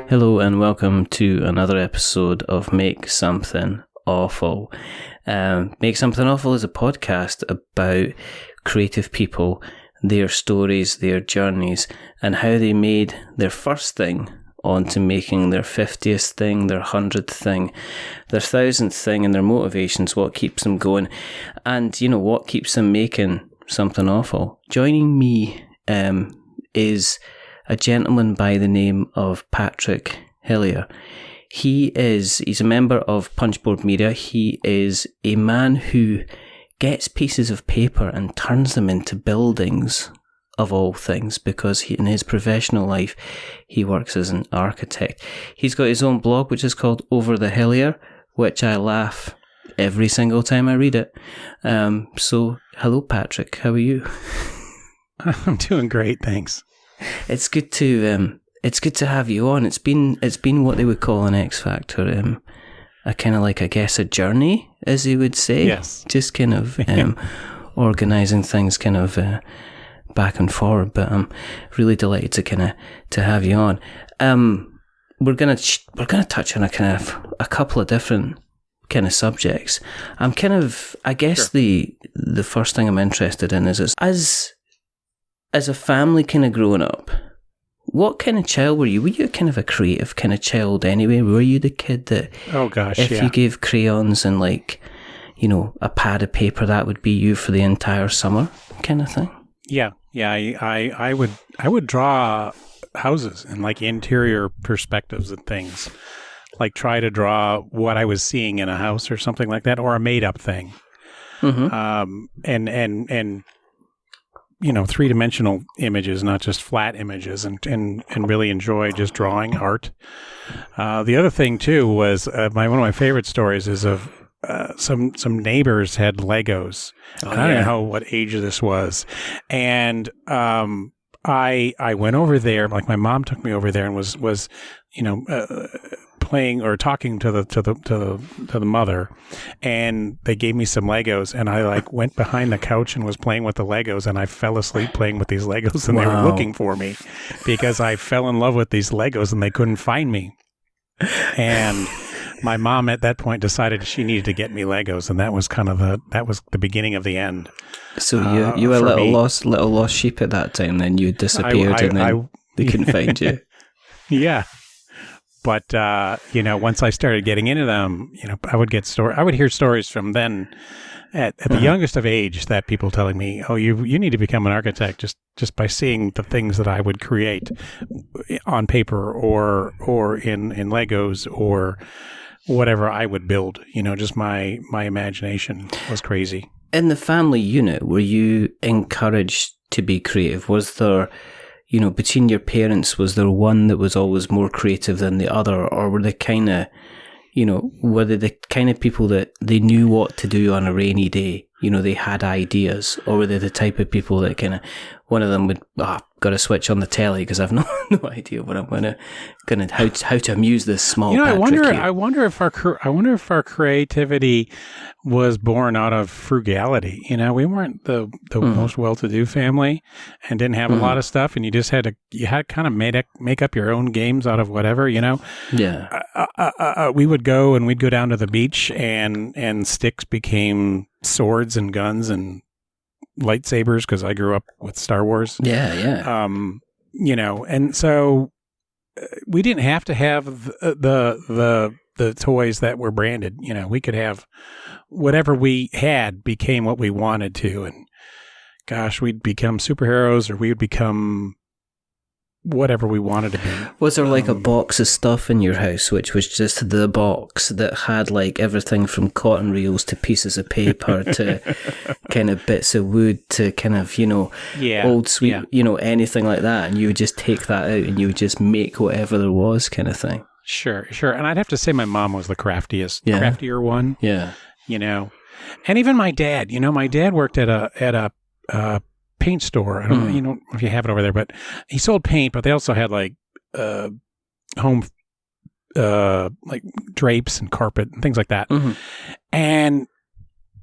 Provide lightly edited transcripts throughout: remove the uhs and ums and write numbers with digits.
Hello and welcome to another episode of Make Something Awful. Make Something Awful is a podcast about creative people, their stories, their journeys, and how they made their first thing onto making their 50th thing, their 100th thing, their 1000th thing, and their motivations, what keeps them going, and you know what keeps them making something awful. Joining me is a gentleman by the name of Patrick Hillier. He's a member of Punchboard Media. He is a man who gets pieces of paper and turns them into buildings, of all things, because in his professional life, he works as an architect. He's got his own blog, which is called Over the Hillier, which I laugh every single time I read it. So, hello, Patrick. How are you? I'm doing great, thanks. It's good to have you on. It's been what they would call an X Factor, a kind of like, I guess, a journey, as you would say. Yes. Just kind of organising things kind of back and forward. But I'm really delighted to have you on. We're gonna touch on a couple of different kind of subjects. I guess Sure. the first thing I'm interested in is as a family kind of growing up, what kind of child were you? Were you kind of a creative kind of child anyway? Were you the kid that, if you gave crayons and a pad of paper, that would be you for the entire summer kind of thing? Yeah. I would draw houses and like interior perspectives and things, like try to draw what I was seeing in a house or something like that, or a made up thing. Mm-hmm. And three-dimensional images, not just flat images, and really enjoy just drawing art. The other thing too was one of my favorite stories is of some neighbors had Legos. I don't know what age this was, and I went over there. Like my mom took me over there and was playing or talking to the mother, and they gave me some Legos, and I went behind the couch and was playing with the Legos, and I fell asleep playing with these Legos, and They were looking for me because I fell in love with these Legos and they couldn't find me. And my mom at that point decided she needed to get me Legos, and that was the beginning of the end. So you were a little lost sheep at that time. Then you disappeared, and then they couldn't find you. Yeah. But, once I started getting into them, I would hear stories from then at the youngest of age that people telling me, oh, you need to become an architect just by seeing the things that I would create on paper or in Legos or whatever I would build. Just my imagination was crazy. In the family unit, were you encouraged to be creative? Was there, between your parents, was there one that was always more creative than the other? Or were they kind of, were they the kind of people that they knew what to do on a rainy day? They had ideas? Or were they the type of people that kind of, one of them would, got to switch on the telly because I've no idea what I'm gonna how to amuse this small Patrick here. I wonder if our creativity was born out of frugality. We weren't the most well-to-do family and didn't have a lot of stuff, and you just had to kind of make up your own games out of whatever. Yeah. We would go and we'd go down to the beach, and sticks became swords and guns and lightsabers because I grew up with Star Wars. Yeah. And so we didn't have to have the toys that were branded. We could have whatever we had became what we wanted to, and gosh, we'd become superheroes, or we would become whatever we wanted to be. Was there a box of stuff in your house which was just the box that had everything from cotton reels to pieces of paper to kind of bits of wood to kind of old sweet anything like that, and you would just take that out and you would just make whatever there was kind of thing? Sure. And I'd have to say my mom was the craftier one. Yeah. And even my dad. My dad worked at a paint store. I don't know if you have it over there, but he sold paint, but they also had home drapes and carpet and things like that. Mm-hmm. And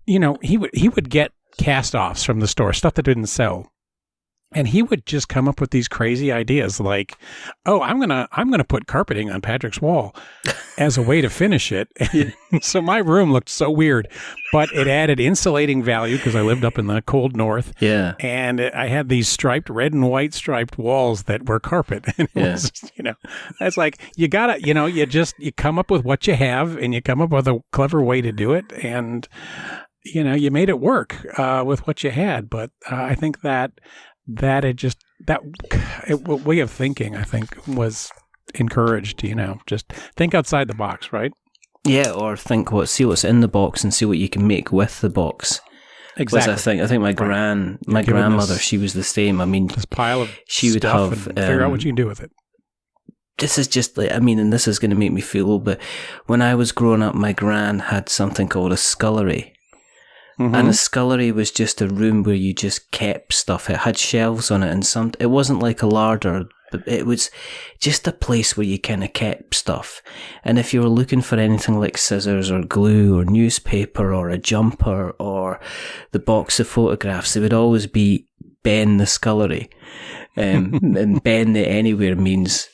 he would get cast offs from the store, stuff that didn't sell. And he would just come up with these crazy ideas like, "Oh, I'm gonna put carpeting on Patrick's wall as a way to finish it." So my room looked so weird, but it added insulating value because I lived up in the cold north. Yeah, and I had these striped red and white striped walls that were carpet. And it was just, that's like you gotta, you come up with what you have, and you come up with a clever way to do it, and you made it work with what you had. But I think that way of thinking, I think, was encouraged. Just think outside the box, right? Yeah, or see what's in the box and see what you can make with the box. Exactly. I think my grandmother, she was the same. I mean, this pile of she would stuff have and figure out what you can do with it. This is just like, and this is going to make me feel old, but when I was growing up, my gran had something called a scullery. Mm-hmm. And a scullery was just a room where you just kept stuff. It had shelves on it, and it wasn't like a larder, but it was just a place where you kind of kept stuff. And if you were looking for anything like scissors or glue or newspaper or a jumper or the box of photographs, it would always be Ben the scullery. And Ben the anywhere means,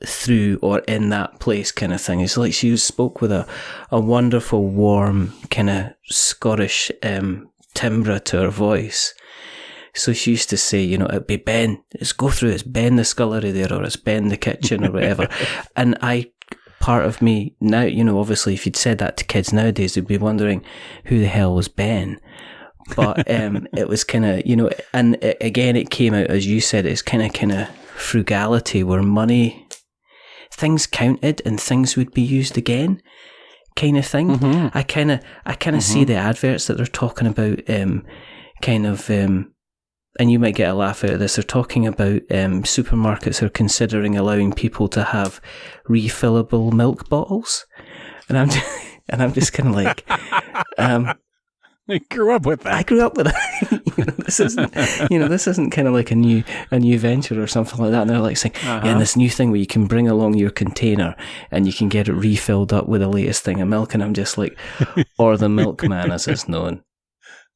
through or in that place kind of thing. It's like she spoke with a wonderful, warm, kind of Scottish timbre to her voice. So she used to say, it'd be Ben, it's Ben the scullery there, or it's Ben the kitchen or whatever. And part of me now, obviously if you'd said that to kids nowadays, they'd be wondering who the hell was Ben. But it was kind of, and again, it came out, as you said, it's kind of frugality where things counted and things would be used again, kind of thing. Mm-hmm. I kind of see the adverts that they're talking about, and you might get a laugh out of this. They're talking about supermarkets are considering allowing people to have refillable milk bottles, and I'm just kind of like, I grew up with that. I grew up with that. This isn't kind of like a new venture or something like that. And they're like saying, and this new thing where you can bring along your container and you can get it refilled up with the latest thing of milk. And I'm just like, or the milkman as it's known,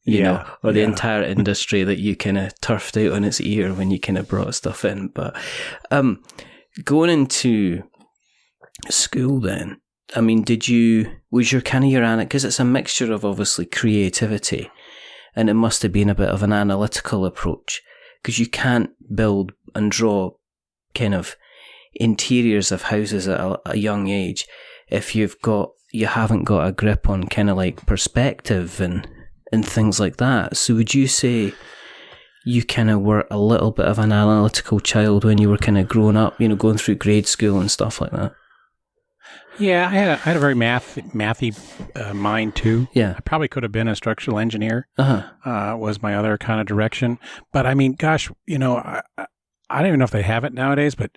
or the entire industry that you kind of turfed out on its ear when you kind of brought stuff in. But going into school then, I mean, was your because it's a mixture of obviously creativity, and it must have been a bit of an analytical approach, because you can't build and draw kind of interiors of houses at a young age if you haven't got a grip on kind of like perspective and things like that. So would you say you kind of were a little bit of an analytical child when you were kind of growing up, going through grade school and stuff like that? Yeah, I had a very mathy mind too. Yeah, I probably could have been a structural engineer. Was my other kind of direction. But I mean, gosh, I don't even know if they have it nowadays. But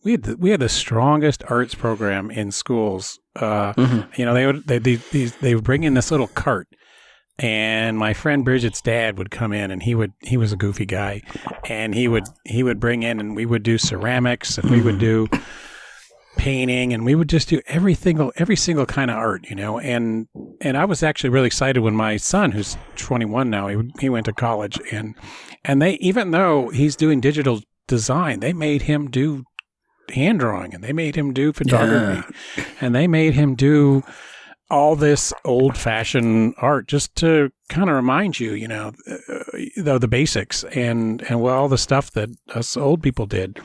we had the strongest arts program in schools. They would bring in this little cart, and my friend Bridget's dad would come in, and he was a goofy guy, and he would bring in, and we would do ceramics, and we would do painting, and we would just do every single kind of art, and I was actually really excited when my son, who's 21 now, he went to college, and they, even though he's doing digital design, they made him do hand drawing, and they made him do photography, and they made him do all this old-fashioned art just to kind of remind you, the basics and all the stuff that us old people did.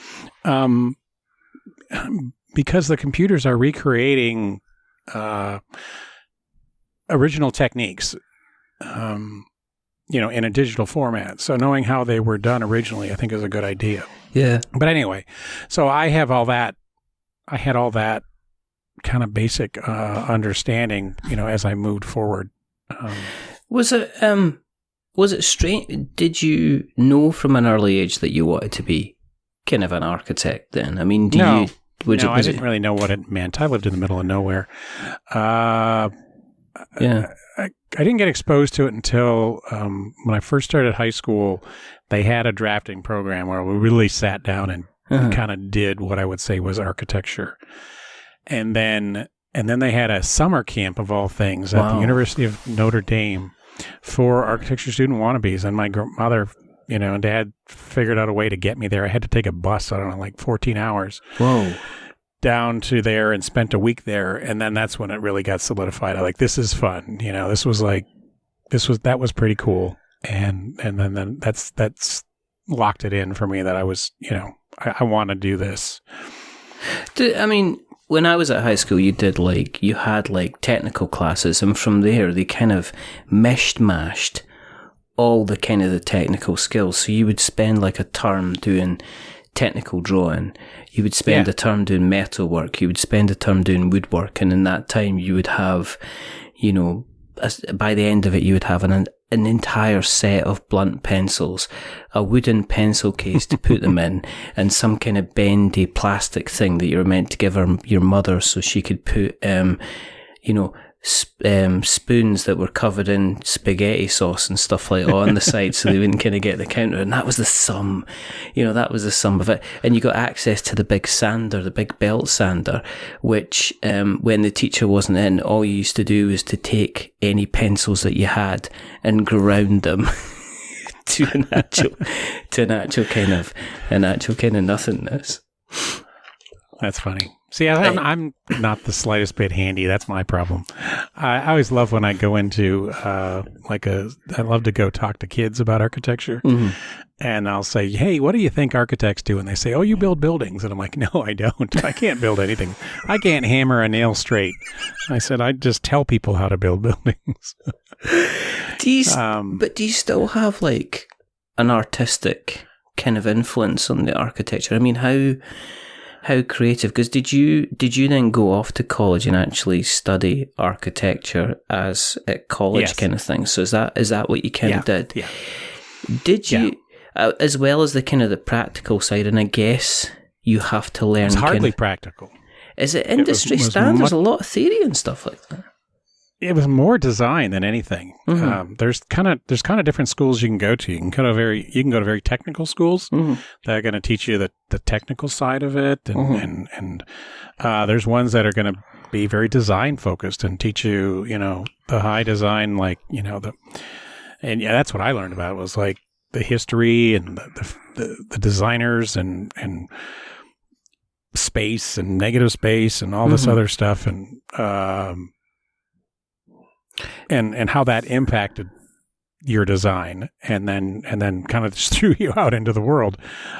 Because the computers are recreating original techniques, in a digital format. So knowing how they were done originally, I think, is a good idea. Yeah. But anyway, so I have all that. I had all that kind of basic understanding, as I moved forward. Was it strange? Did you know from an early age that you wanted to be kind of an architect then? I mean, I didn't really know what it meant. I lived in the middle of nowhere. I didn't get exposed to it until when I first started high school. They had a drafting program where we really sat down and kind of did what I would say was architecture. And then they had a summer camp of all things at the University of Notre Dame for architecture student wannabes. And my mother and Dad figured out a way to get me there. I had to take a bus, I don't know, like 14 hours. Whoa. Down to there and spent a week there. And then that's when it really got solidified. I like, this is fun. That was pretty cool. And then that's locked it in for me that I was, I want to do this. I mean, when I was at high school, you had technical classes, and from there they kind of mashed all the kind of the technical skills. So you would spend like a term doing technical drawing, you would spend a term doing metalwork, you would spend a term doing woodwork, and in that time you would have, by the end of it, you would have an entire set of blunt pencils, a wooden pencil case to put them in, and some kind of bendy plastic thing that you were meant to give your mother so she could put, spoons that were covered in spaghetti sauce and stuff like on the side so they wouldn't kind of get the counter. And that was the sum, of it. And you got access to the big sander, the big belt sander, which when the teacher wasn't in, all you used to do was to take any pencils that you had and ground them to an actual kind of nothingness. That's funny. See, I'm not the slightest bit handy. That's my problem. I always love when I go into I love to go talk to kids about architecture, and I'll say, "Hey, what do you think architects do?" And they say, "Oh, you build buildings." And I'm like, "No, I don't. I can't build anything. I can't hammer a nail straight." I said, "I just tell people how to build buildings." Do you still have like an artistic kind of influence on the architecture? I mean, how creative? Because did you then go off to college and actually study architecture as at college kind of thing? So is that what you kind of did? Yeah. Did you, as well as the kind of the practical side? And I guess you have to learn. It's hardly practical. Is it industry standard? There's a lot of theory and stuff like that. It was more design than anything. Mm-hmm. There's kind of different schools you can go to. You can go to very technical schools that are going to teach you the technical side of it, and there's ones that are going to be very design focused and teach you, the high design, that's what I learned about. It was like the history and the designers and space and negative space and all this other stuff and how that impacted your design, and then kind of just threw you out into the world,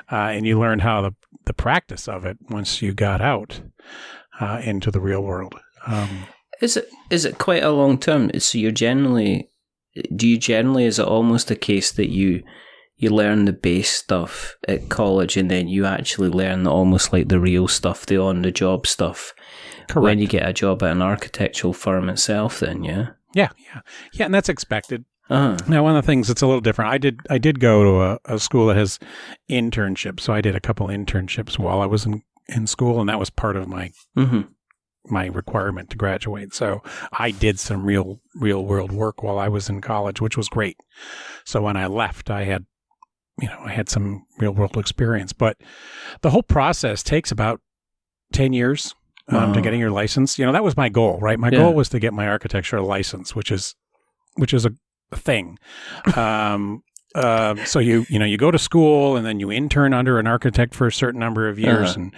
and you learned how the practice of it once you got out into the real world. Is it quite a long term? So is it almost a case that you learn the base stuff at college and then you actually learn almost like the real stuff, the on the job stuff? Correct. When you get a job at an architectural firm itself, then yeah, and that's expected. Uh-huh. Now, one of the things that's a little different, I did go to a school that has internships, so I did a couple internships while I was in school, and that was part of my my requirement to graduate. So I did some real world work while I was in college, which was great. So when I left, I had some real world experience, but the whole process takes about 10 years. To getting your license, that was my goal, right? My goal was to get my architectural license, which is a thing. So you go to school and then you intern under an architect for a certain number of years, and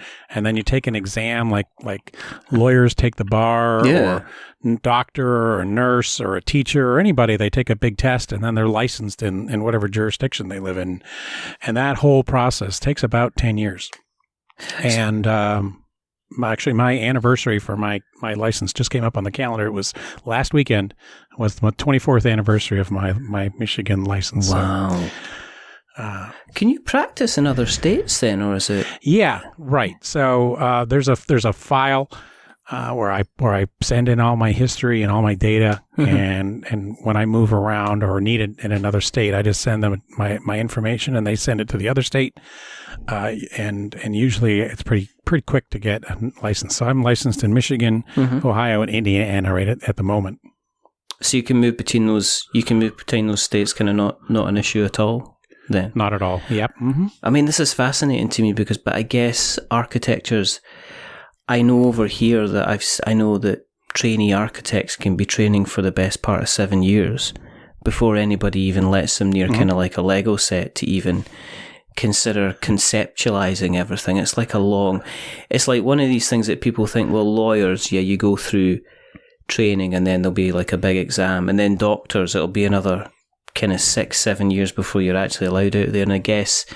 then you take an exam, like lawyers take the bar, or doctor or a nurse or a teacher or anybody. They take a big test and then they're licensed in whatever jurisdiction they live in, and that whole process takes about 10 years. And actually, my anniversary for my license just came up on the calendar. It was last weekend. It was the 24th anniversary of my Michigan license. Wow. So, can you practice in other states then, or is it? Yeah, right. So there's a file where I send in all my history and all my data, and when I move around or need it in another state, I just send them my information, and they send it to the other state. And usually it's pretty quick to get a license. So I'm licensed in Michigan, Ohio, and Indiana right at the moment. So you can move between those. You can move between those states, kind of not an issue at all. Then not at all. Yep. Mm-hmm. I mean, this is fascinating to me but I guess architectures. I know over here that I know that trainee architects can be training for the best part of 7 years before anybody even lets them near kind of like a Lego set to even consider conceptualizing everything. It's like it's like one of these things that people think, well, lawyers, yeah, you go through training and then there'll be like a big exam, and then doctors, it'll be another kind of 6-7 years before you're actually allowed out there. And I guess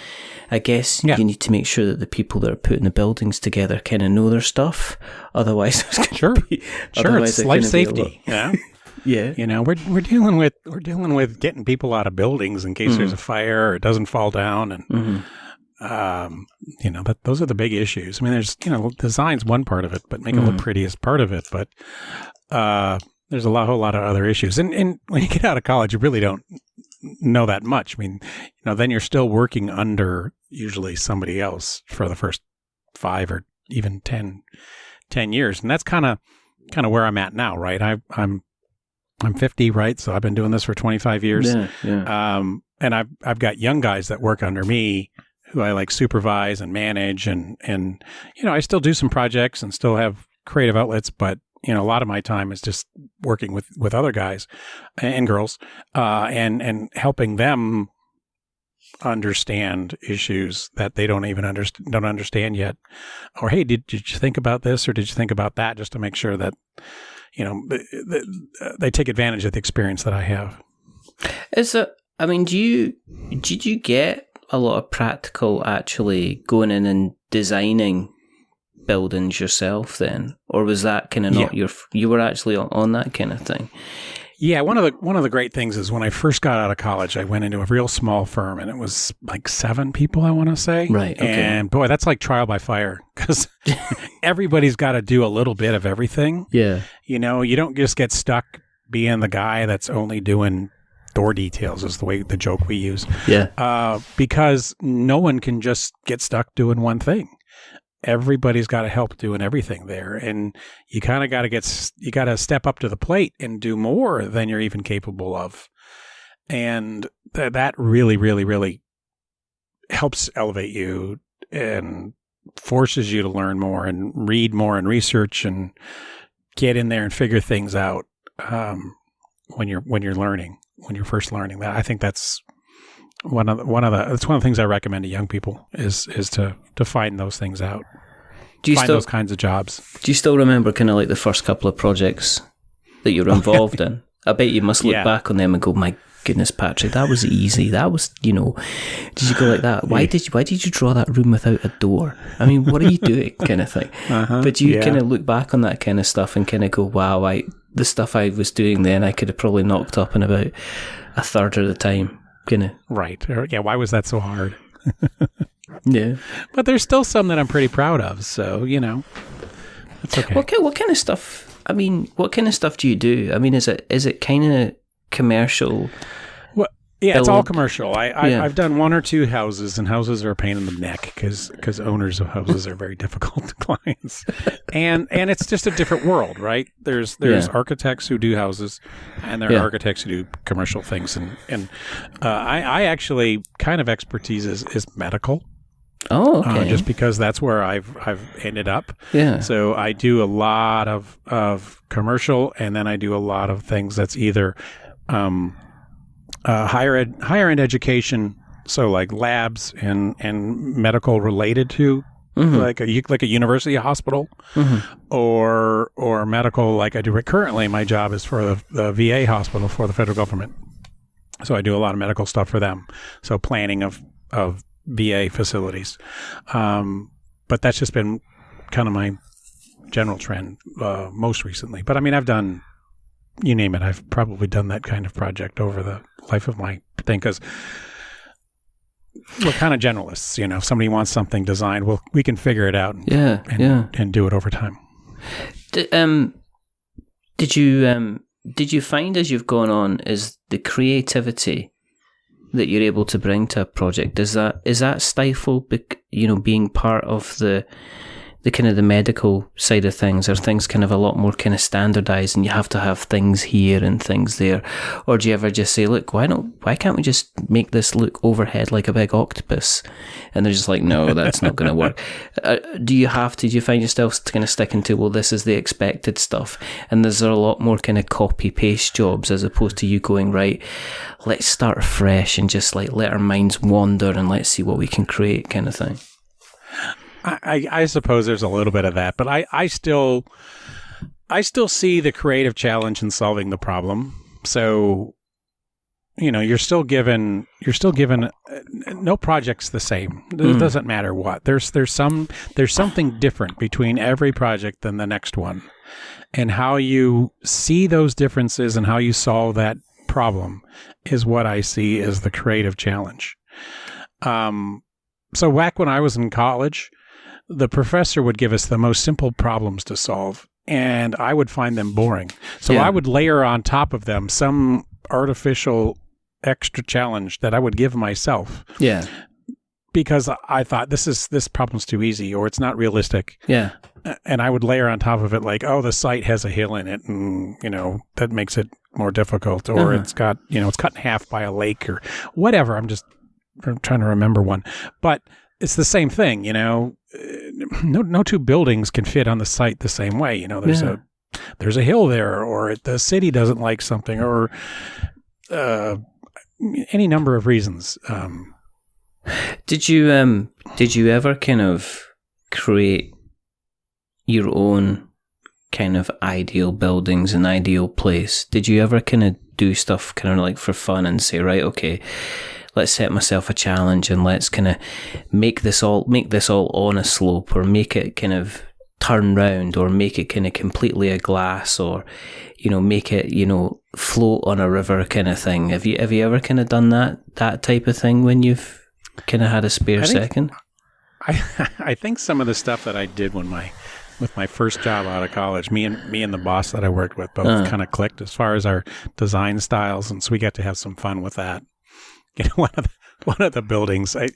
you need to make sure that the people that are putting the buildings together kind of know their stuff. Otherwise, it's it's life safety. Yeah. Yeah, you know, we're dealing with getting people out of buildings in case there's a fire or it doesn't fall down, and you know, those are the big issues. I mean, there's, you know, design's one part of it, but make it look pretty is part of it. But there's a whole lot of other issues, and when you get out of college, you really don't know that much. I mean, you know, then you're still working under usually somebody else for the first 5 or even 10 years, and that's kind of where I'm at now, right? I'm 50, right? So I've been doing this for 25 years. Yeah. And I've got young guys that work under me who I like supervise and manage, and you know, I still do some projects and still have creative outlets, but you know, a lot of my time is just working with other guys and girls, and helping them understand issues that they don't even don't understand yet. Or, hey, did you think about this, or did you think about that? Just to make sure that, you know, they take advantage of the experience that I have. Did you get a lot of practical actually going in and designing buildings yourself then? Or was that kind of not you were actually on that kind of thing? Yeah, one of the great things is when I first got out of college, I went into a real small firm, and it was like 7 people, I want to say. Right. Okay. And boy, that's like trial by fire, because everybody's got to do a little bit of everything. Yeah. You know, you don't just get stuck being the guy that's only doing door details, is the joke we use. Yeah. Because no one can just get stuck doing one thing. Everybody's got to help doing everything there, and you kind of got to step up to the plate and do more than you're even capable of, and that really, really, really helps elevate you and forces you to learn more and read more and research and get in there and figure things out when you're first learning. That, I think that's one of the things I recommend to young people is to find those things out. Find those kinds of jobs. Do you still remember kind of like the first couple of projects that you were involved in? I bet you must look back on them and go, my goodness, Patrick, that was easy. That was, you know, did you go like that? Why did you draw that room without a door? I mean, what are you doing, kind of thing? But you kind of look back on that kind of stuff and kind of go, wow, the stuff I was doing then, I could have probably knocked up in about a third of the time. Right. Yeah. Why was that so hard? Yeah. But there's still some that I'm pretty proud of. So, you know, it's okay. What kind of stuff? I mean, what kind of stuff do you do? I mean, is it kind of commercial? Well, yeah, it's all commercial. I've done 1 or 2 houses, and houses are a pain in the neck because owners of houses are very difficult clients, and it's just a different world, right? There's architects who do houses, and there are architects who do commercial things, and I actually kind of expertise is medical. Oh, okay. Just because that's where I've ended up. Yeah. So I do a lot of commercial, and then I do a lot of things that's either higher end education, so like labs and medical related to like a university hospital, or medical like I do it currently. My job is for the VA hospital for the federal government, so I do a lot of medical stuff for them. So planning of VA facilities, but that's just been kind of my general trend most recently. But I mean, I've done, you name it, I've probably done that kind of project over the life of my thing, because we're kind of generalists. You know, if somebody wants something designed, well, we can figure it out and do it over time. Did you find as you've gone on, is the creativity that you're able to bring to a project, is that stifled, you know, being part of the the kind of the medical side of things? Are things kind of a lot more kind of standardized and you have to have things here and things there? Or do you ever just say, look, why can't we just make this look overhead like a big octopus? And they're just like, no, that's not going to work. Do you find yourself kind of sticking to, well, this is the expected stuff? And is there a lot more kind of copy paste jobs as opposed to you going, right, let's start afresh and just like let our minds wander and let's see what we can create kind of thing? I suppose there's a little bit of that, but I still see the creative challenge in solving the problem. So, you're still given no project's the same. It doesn't matter what. There's something different between every project than the next one, and how you see those differences and how you solve that problem is what I see as the creative challenge. So back when I was in college, the professor would give us the most simple problems to solve, and I would find them boring. So I would layer on top of them some artificial extra challenge that I would give myself. Yeah. Because I thought this problem's too easy, or it's not realistic. Yeah. And I would layer on top of it like, oh, the site has a hill in it, and that makes it more difficult, or it's got it's cut in half by a lake or whatever. I'm trying to remember one, but it's the same thing. No two buildings can fit on the site the same way. There's a hill there, or the city doesn't like something, or any number of reasons. Did you ever kind of create your own kind of ideal buildings and ideal place? Did you ever kind of do stuff kind of like for fun and say, right, okay, let's set myself a challenge and let's kind of make this all on a slope, or make it kind of turn round, or make it kind of completely a glass, or make it float on a river kind of thing? Have you ever kind of done that type of thing when you've kind of had a spare second? I think some of the stuff that I did with my first job out of college, me and the boss that I worked with both kind of clicked as far as our design styles, and so we got to have some fun with that. One of the buildings, I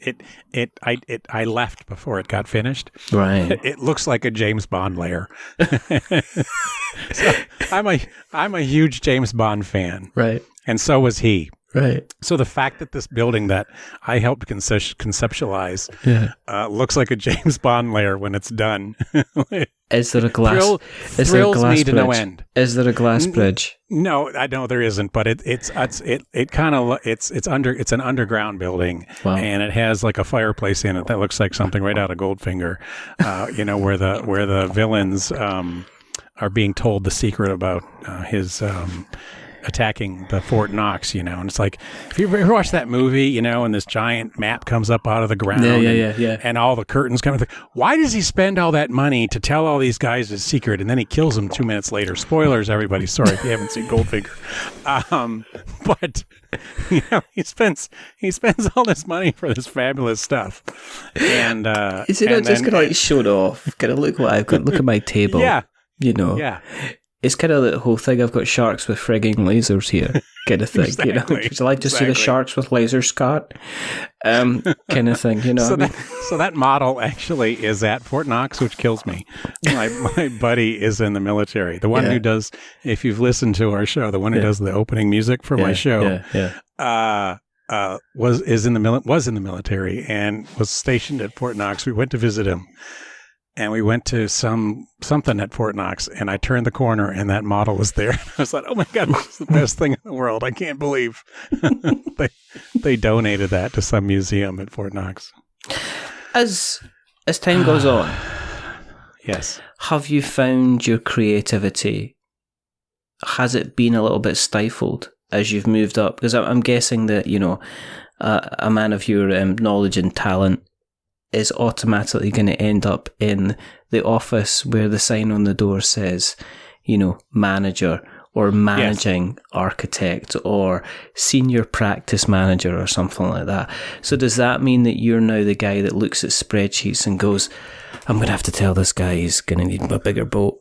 left before it got finished. Right. It looks like a James Bond lair. So I'm a huge James Bond fan. Right. And so was he. Right. So the fact that this building that I helped conceptualize looks like a James Bond lair when it's done. Is there a glass? Thrills me to no end. Is there a glass bridge? No, I know there isn't, but it's an underground building, and it has like a fireplace in it that looks like something right out of Goldfinger. Where the villains are being told the secret about his attacking the Fort Knox, and it's like, if you ever watch that movie, and this giant map comes up out of the ground, and all the curtains come, like, why does he spend all that money to tell all these guys his secret, and then he kills them 2 minutes later? Spoilers, everybody. Sorry if you haven't seen Goldfinger. But he spends all this money for this fabulous stuff, and is it not just kind of like showed off? Kind of look what I've got. Look at my table. Yeah. Yeah. It's kind of the whole thing. I've got sharks with frigging lasers here, kind of thing. Exactly. Would you like to see the sharks with lasers, Scott? Kind of thing. So that model actually is at Fort Knox, which kills me. My buddy is in the military. The one who does, if you've listened to our show, the one who does the opening music for my show, was in the military and was stationed at Fort Knox. We went to visit him. And we went to something at Fort Knox, and I turned the corner, and that model was there. I was like, "Oh my God, this is the best thing in the world! I can't believe they donated that to some museum at Fort Knox." As time goes on, yes, have you found your creativity? Has it been a little bit stifled as you've moved up? Because I'm guessing that a man of your knowledge and talent is automatically going to end up in the office where the sign on the door says, manager, or managing architect, or senior practice manager, or something like that. So does that mean that you're now the guy that looks at spreadsheets and goes, I'm going to have to tell this guy he's going to need a bigger boat?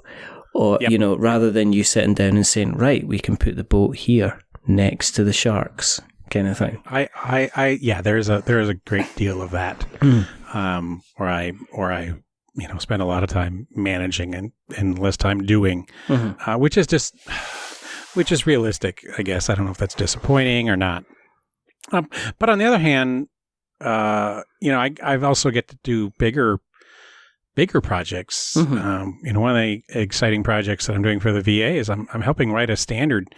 Or, rather than you sitting down and saying, right, we can put the boat here next to the sharks, kind of thing. There is a great deal of that. Where I spend a lot of time managing and less time doing, which is realistic, I guess. I don't know if that's disappointing or not. But on the other hand, I've also get to do bigger projects. One of the exciting projects that I'm doing for the VA is I'm helping write a standard,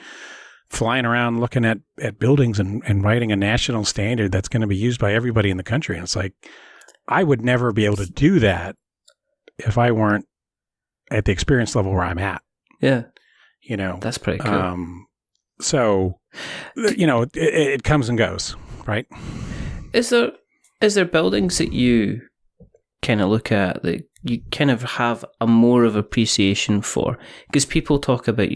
flying around looking at buildings and writing a national standard that's going to be used by everybody in the country. And it's like, I would never be able to do that if I weren't at the experience level where I'm at. Yeah. That's pretty cool. So, it comes and goes, right? Is there buildings that you kind of look at that you kind of have a more of appreciation for? Because people talk about,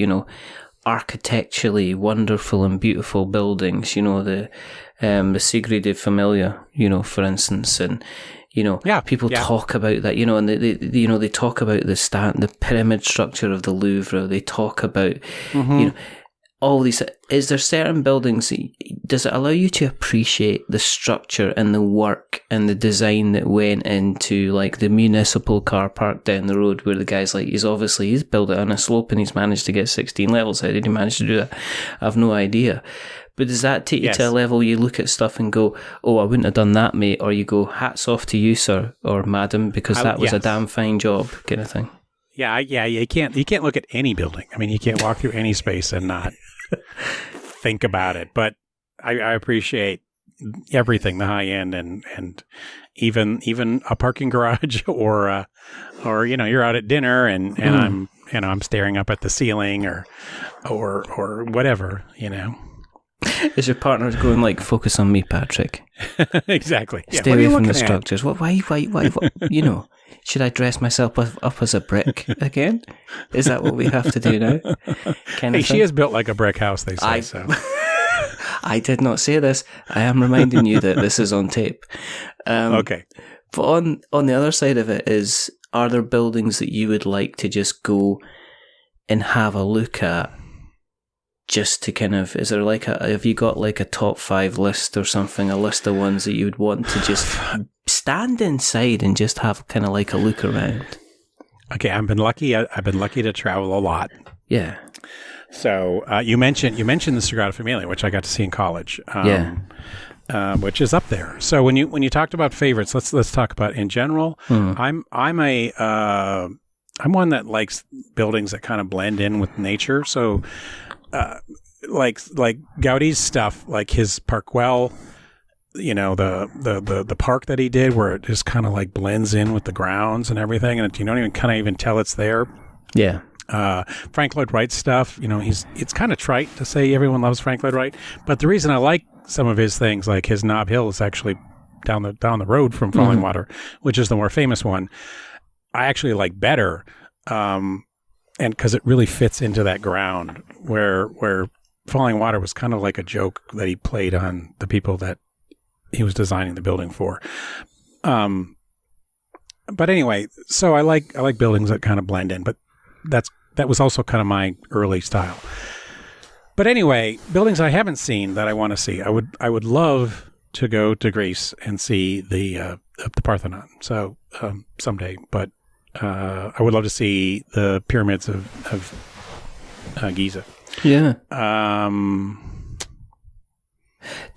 architecturally wonderful and beautiful buildings, the Sigrid Familia, for instance, and people talk about that, and they talk about the pyramid structure of the Louvre. They talk about all these. Is there certain buildings does it allow you to appreciate the structure and the work and the design that went into like the municipal car park down the road, where the guy's like, he's built it on a slope and he's managed to get 16 levels? How did he manage to do that? I have no idea. But does that take you to a level you look at stuff and go, oh, I wouldn't have done that, mate? Or you go, hats off to you, sir or madam, because that was a damn fine job, kind of thing. Yeah. You can't look at any building. I mean, you can't walk through any space and not think about it. But I appreciate everything, the high end and even a parking garage or you're out at dinner and I'm staring up at the ceiling or whatever, Is your partner going like, focus on me, Patrick? Exactly. Stay away from the structures. Why? Should I dress myself up as a brick again? Is that what we have to do now? She is built like a brick house, they say. So. I did not say this. I am reminding you that this is on tape. Okay. But on the other side of it are there buildings that you would like to just go and have a look at? Just to kind of, is there have you got like a top 5 list or something, a list of ones that you would want to just stand inside and just have kind of like a look around? Okay, I've been lucky to travel a lot. Yeah. So you mentioned the Sagrada Familia, which I got to see in college. Which is up there. So when you talked about favorites, let's talk about in general. I'm one that likes buildings that kind of blend in with nature. So. Like Gaudi's stuff, like his Parkwell, the park that he did, where it just kind of like blends in with the grounds and everything, and you don't even tell it's there. Yeah. Frank Lloyd Wright's stuff, it's kind of trite to say everyone loves Frank Lloyd Wright, but the reason I like some of his things, like his Nob Hill, is actually down the road from Falling Water, which is the more famous one. I actually like better. And because it really fits into that ground where Falling Water was kind of like a joke that he played on the people that he was designing the building for. But anyway, so I like buildings that kind of blend in, but that was also kind of my early style. But anyway, buildings I haven't seen that I want to see. I would love to go to Greece and see the Parthenon. So someday, but. I would love to see the pyramids of Giza. Yeah.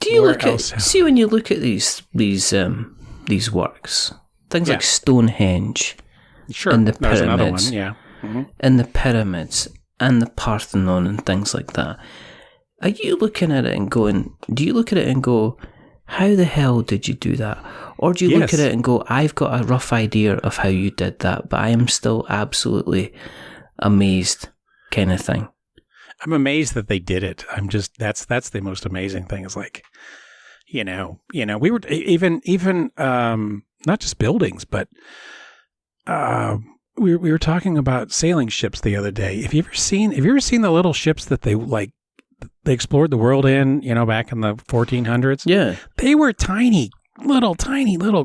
Do you see when you look at these works, things like Stonehenge, sure, and the pyramids, another one, and the pyramids and the Parthenon and things like that? Are you looking at it and going? Do you look at it and go, how the hell did you do that? Or do you look at it and go, I've got a rough idea of how you did that, but I am still absolutely amazed, kind of thing? I'm amazed that they did it. I'm just, that's the most amazing thing. Is like, we were even not just buildings, but we were talking about sailing ships the other day. Have you ever seen the little ships that they explored the world in, back in the 1400s? Yeah. They were tiny little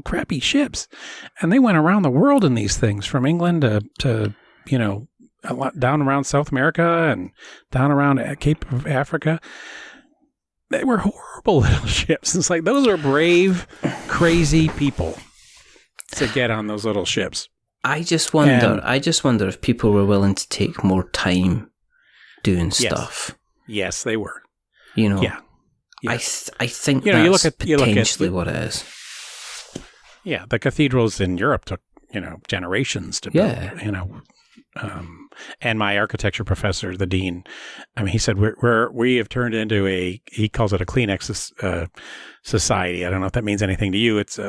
crappy ships, and they went around the world in these things, from England to a lot down around South America and down around Cape of Africa. They were horrible little ships. It's like, those are brave, crazy people to get on those little ships. I just wonder if people were willing to take more time doing stuff. Yes, they were. You know, yeah. I think you that's look at potentially what it is. Yeah, the cathedrals in Europe took generations to build. And my architecture professor, the dean, I mean, he said we have turned into he calls it a Kleenex society. I don't know if that means anything to you. It's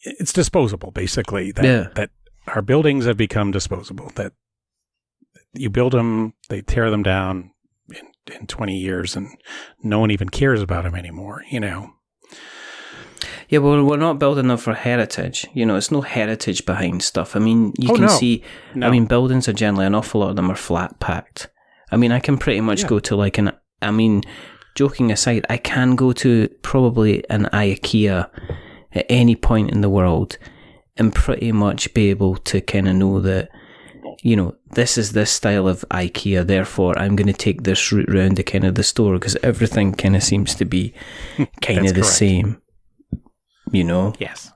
it's disposable, basically. That our buildings have become disposable. That you build them, they tear them down in 20 years, and no one even cares about them anymore. Yeah, well, we're not building them for heritage. It's no heritage behind stuff. I mean, you can see, I mean, buildings are generally, an awful lot of them are flat packed. I mean, I can pretty much go to joking aside, I can go to probably an IKEA at any point in the world and pretty much be able to kind of know that, this is this style of IKEA, therefore I'm going to take this route round to kind of the store, because everything kind of seems to be kind of the same. Yes.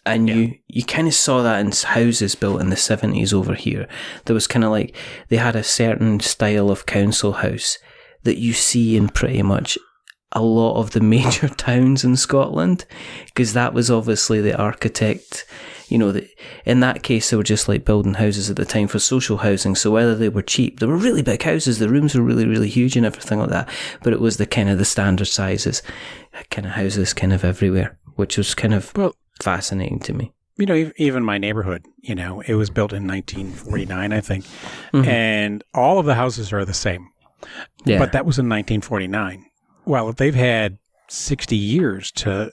And you kind of saw that in houses built in the 70s over here. There was kind of like, they had a certain style of council house that you see in pretty much a lot of the major towns in Scotland, because that was obviously the architect, in that case they were just like building houses at the time for social housing, so whether they were cheap, they were really big houses, the rooms were really, really huge and everything like that, but it was the kind of the standard sizes, kind of houses kind of everywhere, which was kind of fascinating to me. Even my neighborhood, it was built in 1949, I think, and all of the houses are the same. Yeah. But that was in 1949. Well, they've had 60 years to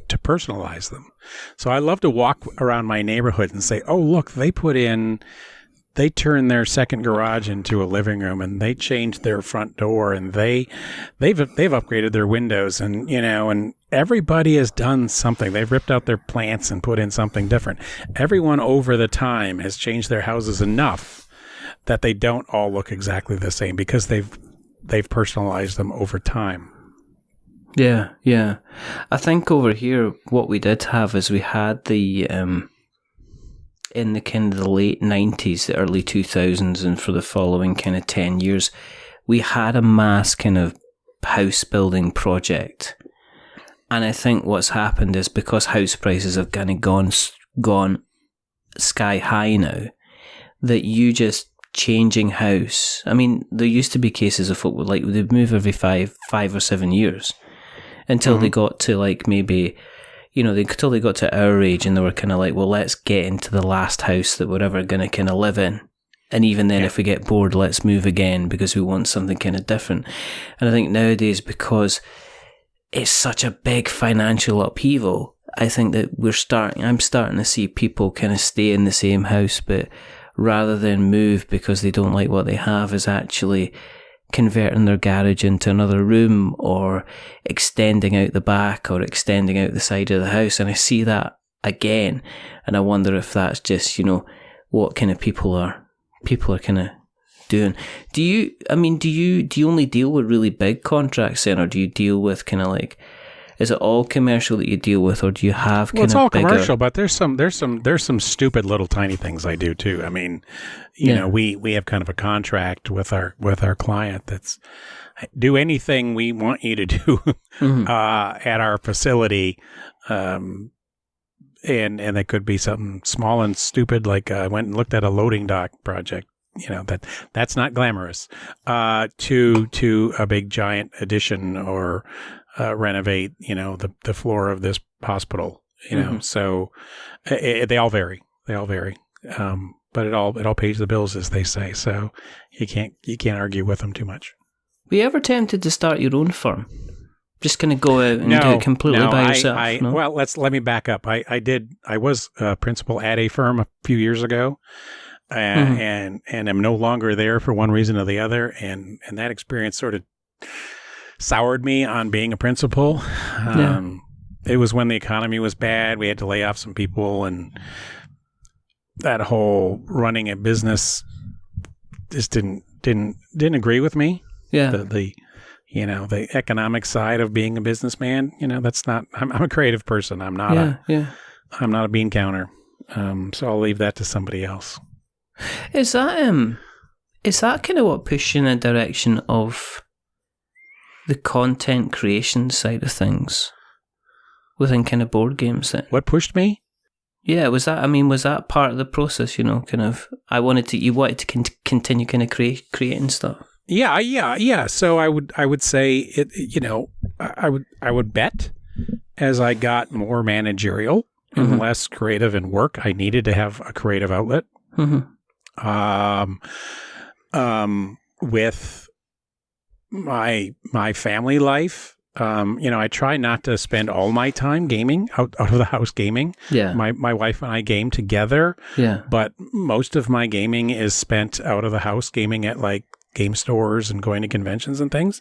personalize them. So I love to walk around my neighborhood and say, oh, look, they turned their second garage into a living room, and they changed their front door, and they've upgraded their windows, and and everybody has done something. They've ripped out their plants and put in something different. Everyone over the time has changed their houses enough that they don't all look exactly the same, because they've personalized them over time. Yeah. I think over here what we did have is we had the in the kind of the late 90s, the early 2000s, and for the following kind of 10 years, we had a mass kind of house building project. And I think what's happened is, because house prices have kind of gone sky high now, that you just changing house. I mean, there used to be cases of folk like they'd move every five or 7 years until they got to like maybe, until they got to our age, and they were kind of like, well, let's get into the last house that we're ever going to kind of live in. And even then, if we get bored, let's move again, because we want something kind of different. And I think nowadays, because it's such a big financial upheaval, I think that I'm starting to see people kind of stay in the same house, but rather than move because they don't like what they have, is actually converting their garage into another room, or extending out the back, or extending out the side of the house. And I see that again, and I wonder if that's just, what kind of people are kind of doing. Do you only deal with really big contracts then, or do you deal with kind of like, is it all commercial that you deal with, or do you have kind of it's all bigger... commercial, but there's some stupid little tiny things I do too. I mean, we have kind of a contract with our client that's do anything we want you to do at our facility, and it could be something small and stupid, like I went and looked at a loading dock project. That's not glamorous. To a big giant addition, or renovate, the floor of this hospital, so they all vary. But it all pays the bills, as they say. So you can't argue with them too much. Were you ever tempted to start your own firm? Just kind of go out and do it completely by yourself? No? Well, let me back up. I was a principal at a firm a few years ago, and I'm no longer there for one reason or the other. And that experience sort of soured me on being a principal. It was when the economy was bad. We had to lay off some people, and that whole running a business just didn't agree with me. Yeah. The economic side of being a businessman, that's not, I'm a creative person. I'm not I'm not a bean counter. So I'll leave that to somebody else. Is that kind of what pushed you in a direction of the content creation side of things within kind of board games then? What pushed me? Yeah, was that part of the process, you know, kind of, you wanted to continue kind of creating stuff? Yeah. So I would say it, you know, I would bet as I got more managerial and less creative in work, I needed to have a creative outlet. With my family life, you know, I try not to spend all my time gaming, out of the house gaming. Yeah. My wife and I game together. Yeah. But most of my gaming is spent out of the house gaming at like game stores and going to conventions and things.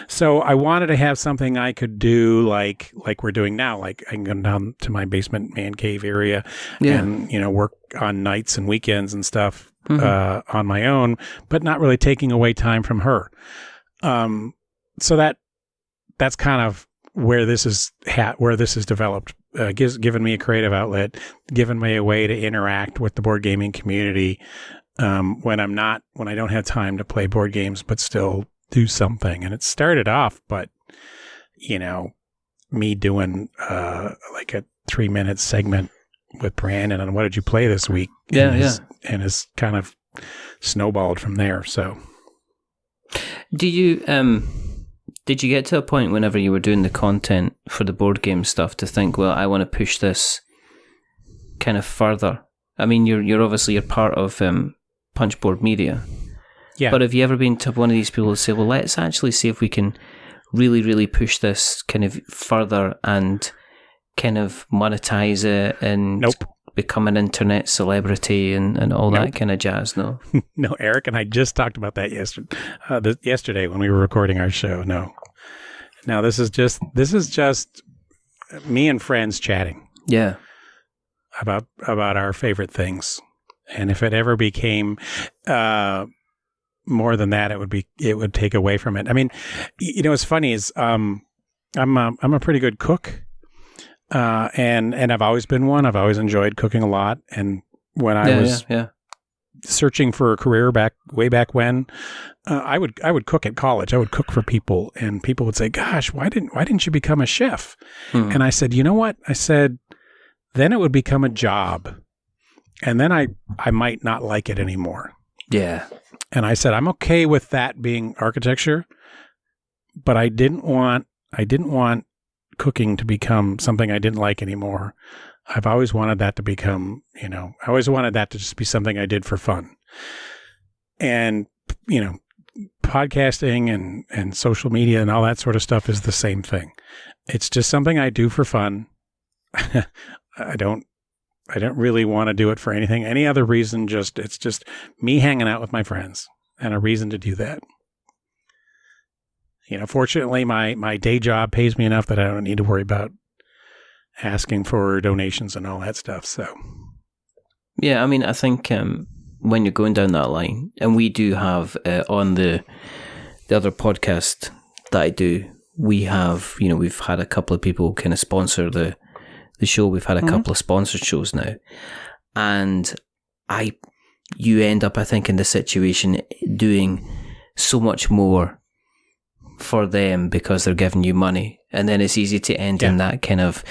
So I wanted to have something I could do like we're doing now. Like I can go down to my basement man cave area and, you know, work on nights and weekends and stuff on my own, but not really taking away time from her. So that's kind of where this is developed, given me a creative outlet, given me a way to interact with the board gaming community when I don't have time to play board games, but still do something. And it started off, but you know, me doing like a 3-minute segment with Brandon on what did you play this week? And it's kind of snowballed from there. So, did you get to a point whenever you were doing the content for the board game stuff to think, well, I want to push this kind of further? I mean, you're obviously part of Punchboard Media. Yeah. But have you ever been to one of these people who say, well, let's actually see if we can really, really push this kind of further and kind of monetize it and become an internet celebrity and all that kind of jazz? No. No, Eric and I just talked about that yesterday when we were recording our show. No, this is just me and friends chatting. Yeah. About our favorite things. And if it ever became more than that, it would take away from it. I mean, you know, what's funny is I'm a pretty good cook, and I've always been one. I've always enjoyed cooking a lot. And when I was searching for a career way back when, I would cook at college. I would cook for people, and people would say, "Gosh, why didn't you become a chef?" And I said, "You know what?" I said, "Then it would become a job. And then I might not like it anymore." Yeah. And I said, I'm okay with that being architecture, but I didn't want cooking to become something I didn't like anymore. I've always wanted that to become, you know, I always wanted that to just be something I did for fun. And, you know, podcasting and social media and all that sort of stuff is the same thing. It's just something I do for fun. I don't really want to do it for any other reason. It's just me hanging out with my friends and a reason to do that. You know, fortunately, my day job pays me enough that I don't need to worry about asking for donations and all that stuff. So, yeah, I mean, I think when you're going down that line, and we do have on the other podcast that I do, we have, you know, we've had a couple of people kind of sponsor the show. We've had a couple of sponsored shows now, and you end up, I think, in the situation doing so much more for them because they're giving you money, and then it's easy to end in that kind of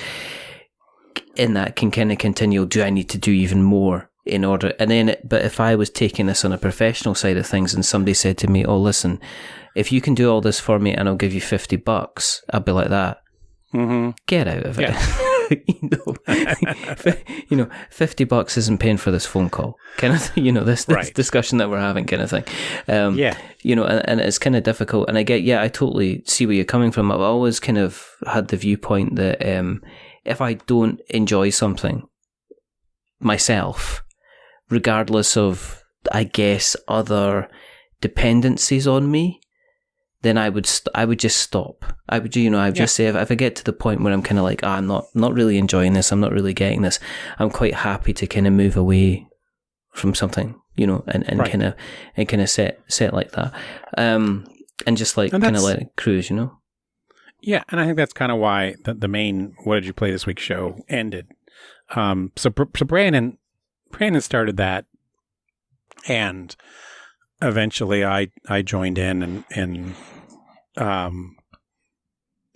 continual, do I need to do even more in order? And then, but if I was taking this on a professional side of things and somebody said to me, oh, listen, if you can do all this for me and I'll give you $50, I'd be like that. Get out of it. You know, $50 isn't paying for this phone call, kind of thing, you know, this discussion that we're having, kind of thing. You know, and it's kind of difficult. And I totally see where you're coming from. I've always kind of had the viewpoint that if I don't enjoy something myself, regardless of, I guess, other dependencies on me, then I would just stop. I would just say, if I get to the point where I'm kind of like, I'm not really enjoying this, I'm not really getting this, I'm quite happy to kind of move away from something, you know, and kind of set like that, and just like kind of let it cruise, you know. Yeah, and I think that's kind of why the main "What Did You Play This Week" show ended. So Brandon started that, and eventually I joined in, and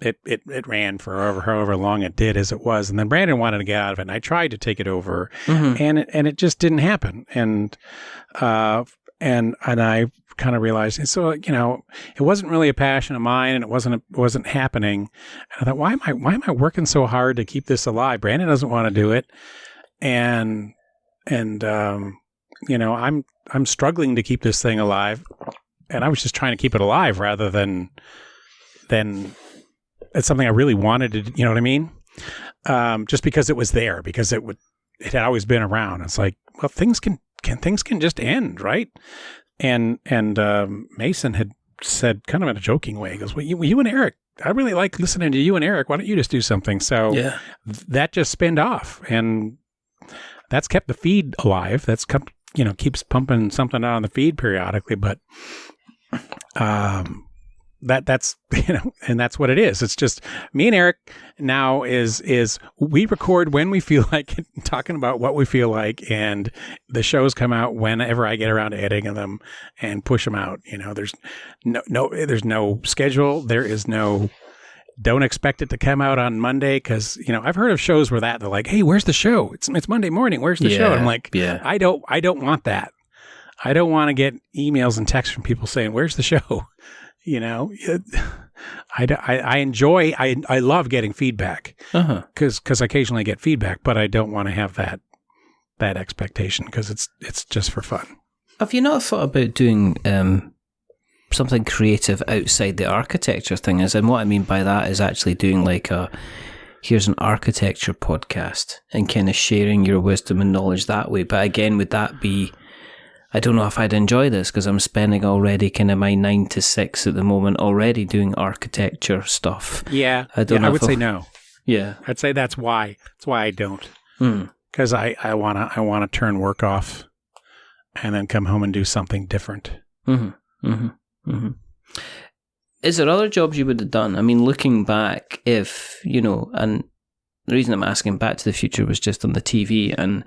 it ran for however long it did as it was, and then Brandon wanted to get out of it, and I tried to take it over, and it just didn't happen, and I kind of realized, and so it wasn't really a passion of mine, and it wasn't happening. And I thought, why am I working so hard to keep this alive? Brandon doesn't want to do it, and I'm struggling to keep this thing alive, and I was just trying to keep it alive rather than it's something I really wanted to, you know what I mean? Just because it was there, because it had always been around. It's like, well, things can just end, right? And Mason had said, kind of in a joking way, he goes, well, you and Eric, I really like listening to you and Eric. Why don't you just do something? So that just spinned off, and that's kept the feed alive. That's kept, keeps pumping something out on the feed periodically, but that's and that's what it is. It's just me and Eric now is we record when we feel like it, talking about what we feel like, and the shows come out whenever I get around to editing them and push them out. There's no schedule. There is no, don't expect it to come out on Monday, because I've heard of shows where they're like, hey, where's the show? It's Monday morning. Where's the show? And I'm like, I don't want that. I don't want to get emails and texts from people saying, where's the show? I love getting feedback, because occasionally I get feedback, but I don't want to have that expectation, because it's just for fun. Have you not thought about doing something creative outside the architecture thing? And what I mean by that is actually doing like here's an architecture podcast and kind of sharing your wisdom and knowledge that way. But again, would that be, I don't know if I'd enjoy this, because I'm spending already kind of my 9 to 6 at the moment already doing architecture stuff. Yeah. I would say no. Yeah. I'd say that's why I don't. Because I want to turn work off and then come home and do something different. Is there other jobs you would have done? I mean, looking back, if, and the reason I'm asking Back to the Future was just on the TV, and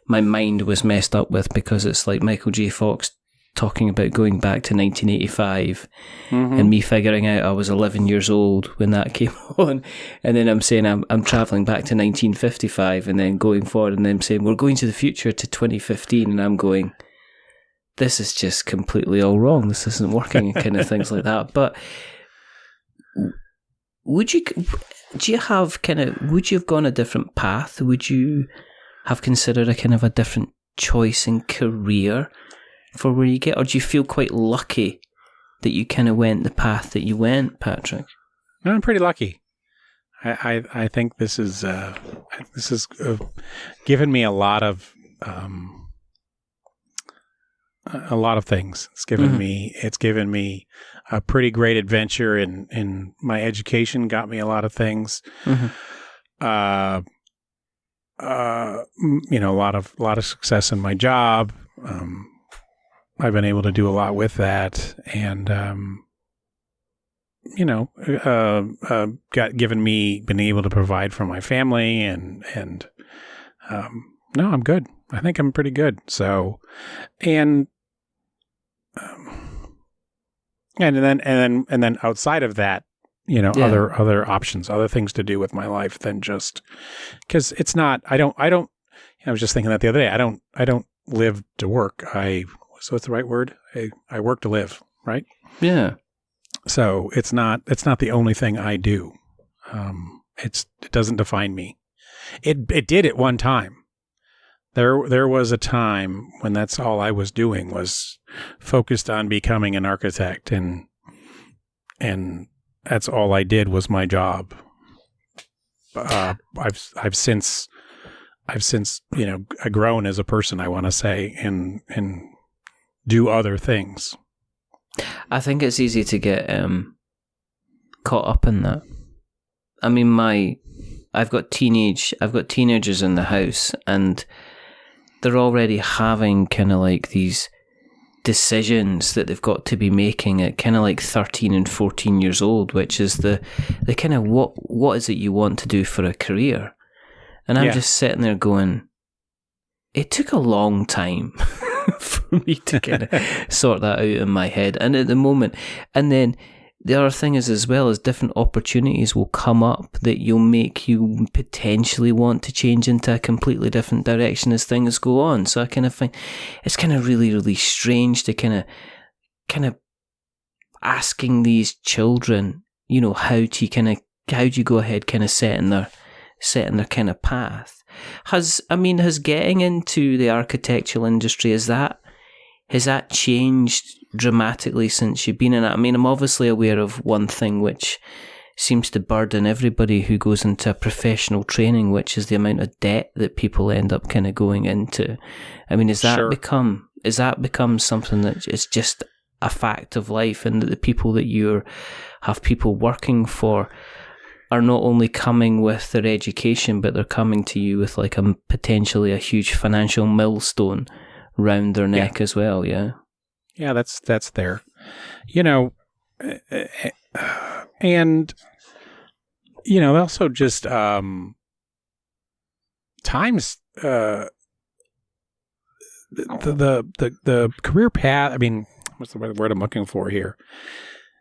my mind was messed up with, because it's like Michael J. Fox talking about going back to 1985 and me figuring out I was 11 years old when that came on. And then I'm saying I'm traveling back to 1955 and then going forward, and then saying we're going to the future to 2015. And I'm going, this is just completely all wrong. This isn't working, and kind of things like that. But would you have gone a different path? Would you have considered a kind of a different choice in career for where you get, or do you feel quite lucky that you kind of went the path that you went, Patrick? No, I'm pretty lucky. I think this is given me a lot of things. It's given me a pretty great adventure in my education. Got me a lot of things. A lot of success in my job. I've been able to do a lot with that, and been able to provide for my family, and no, I'm good. I think I'm pretty good. So, and then outside of that, other options, other things to do with my life than just, because it's not, I was just thinking that the other day, I don't live to work. So what's the right word? I work to live, right? Yeah. So it's not the only thing I do. It doesn't define me. It did at one time. There was a time when that's all I was doing, was focused on becoming an architect, and that's all I did was my job. I've since grown as a person, I want to say, and do other things. I think it's easy to get caught up in that. I mean, I've got teenagers in the house, and they're already having kind of like these decisions that they've got to be making at kind of like 13 and 14 years old, which is the kind of what is it you want to do for a career. And I'm just sitting there going, it took a long time for me to kind of sort that out in my head. And at the moment, and then the other thing is as well as different opportunities will come up that you'll make you potentially want to change into a completely different direction as things go on. So I kind of think it's kind of really, really strange to kind of asking these children, you know, how do you go ahead kind of setting their kind of path. Has getting into the architectural industry, has that changed dramatically since you've been in it? I mean, I'm obviously aware of one thing which seems to burden everybody who goes into a professional training, which is the amount of debt that people end up kind of going into. I mean, has that become something that is just a fact of life, and that the people that you have people working for are not only coming with their education, but they're coming to you with like potentially a huge financial millstone round their neck as well, yeah? Yeah, that's there. You know, and, you know, also just times, the career path, I mean, what's the word I'm looking for here?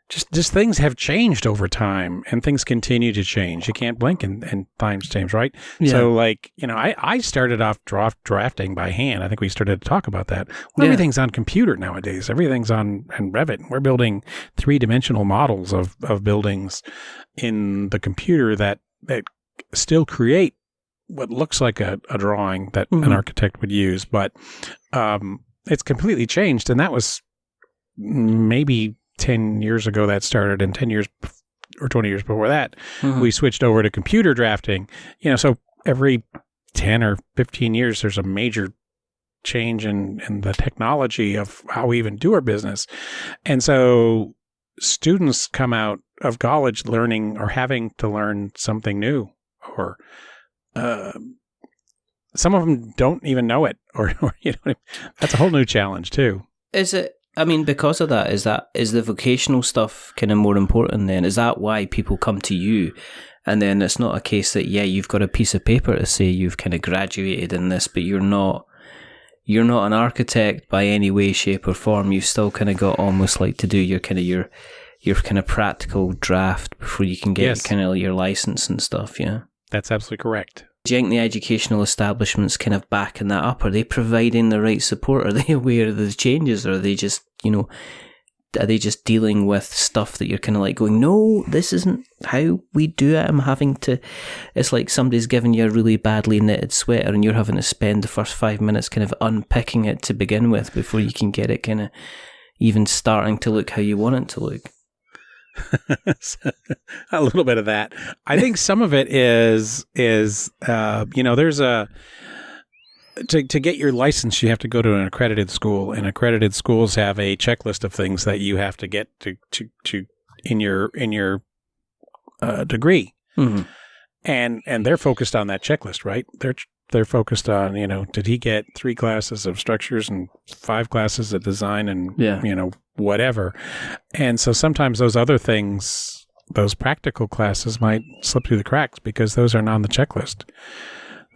Just things have changed over time, and things continue to change. You can't blink and times change, right? Yeah. So, like, you know, I started off drafting by hand. I think we started to talk about that. Well, everything's on computer nowadays. Everything's on Revit. We're building 3-dimensional models of buildings in the computer that still create what looks like a drawing that an architect would use, but it's completely changed. And that was maybe 10 years ago that started, and 10 years or 20 years before that, we switched over to computer drafting. You know, so every 10 or 15 years, there's a major change in the technology of how we even do our business. And so students come out of college learning or having to learn something new, or some of them don't even know it, or you know, that's a whole new challenge too. Is it? I mean, because of that, is the vocational stuff kind of more important then? Is that why people come to you? And then it's not a case that, you've got a piece of paper to say you've kind of graduated in this, but you're not an architect by any way, shape or form. You've still kind of got almost like to do your kind of practical draft before you can get kind of your license and stuff, yeah? That's absolutely correct. Do you think the educational establishment's kind of backing that up? Are they providing the right support? Are they aware of the changes? Or are they just, dealing with stuff that you're kind of like going, no, this isn't how we do it. It's like somebody's giving you a really badly knitted sweater and you're having to spend the first 5 minutes kind of unpicking it to begin with before you can get it kind of even starting to look how you want it to look. A little bit of that. I think some of it is there's to get your license, you have to go to an accredited school, and accredited schools have a checklist of things that you have to get to in your degree, and they're focused on that checklist, right? They're focused on, did he get 3 classes of structures and 5 classes of design and whatever. And so sometimes those other things, those practical classes might slip through the cracks because those are not on the checklist